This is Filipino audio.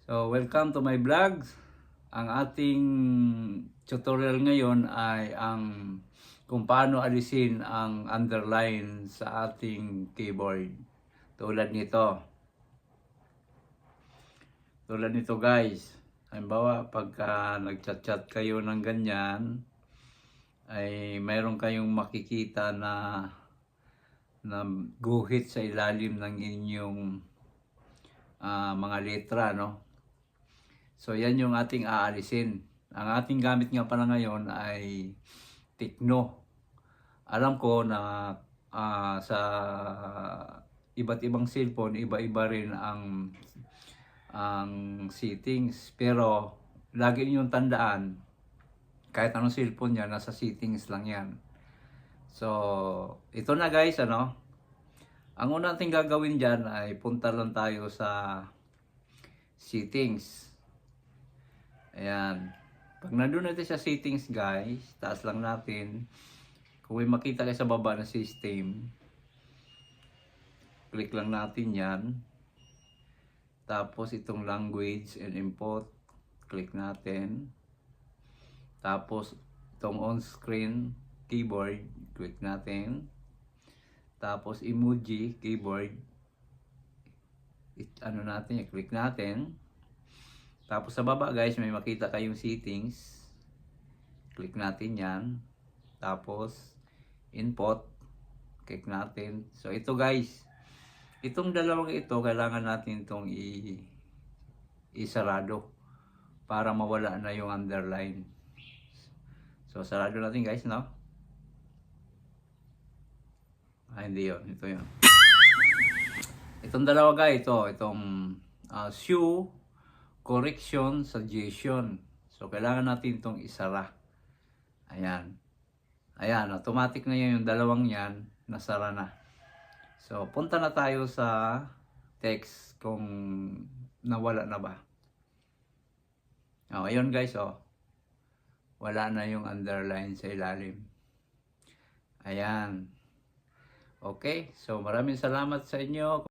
So, welcome to my vlog. Ang ating tutorial ngayon ay kung paano alisin ang underline sa ating keyboard. Tulad nito. Tulad nito guys. Halimbawa, pagka nagchat-chat kayo ng ganyan, ay mayroon kayong makikita na guhit sa ilalim ng inyong mga letra, no? So, yan yung ating aalisin. Ang ating gamit nga pala ngayon ay Tecno. Alam ko na sa iba't ibang cellphone, iba-iba rin ang settings. Pero, lagi ninyong tandaan, kahit anong cellphone yan, nasa settings lang yan. So, ito na guys, ano? Ang una natin gagawin dyan ay punta lang tayo sa settings. Ayan. Pag nandun natin sa settings guys, taas lang natin. Kung may makita kayo sa baba na system, click lang natin yan. Tapos itong language and import, click natin. Tapos itong on-screen keyboard, click natin. Tapos emoji keyboard, click natin. Tapos sa baba guys, may makita kayong settings. Click natin yan. Tapos input, click natin. So ito guys, itong dalawang ito, kailangan natin itong isarado para mawala na yung underline. So sarado natin guys, no? Hindi yun, ito yun. Itong dalawa guys, itong shoe correction suggestion. So, kailangan natin itong isara. Ayan. Ayan, automatic na yan yung dalawang yan, nasara na. So, punta na tayo sa text kung nawala na ba. Ayun guys, wala na yung underline sa ilalim. Ayan. Okay, so maraming salamat sa inyo.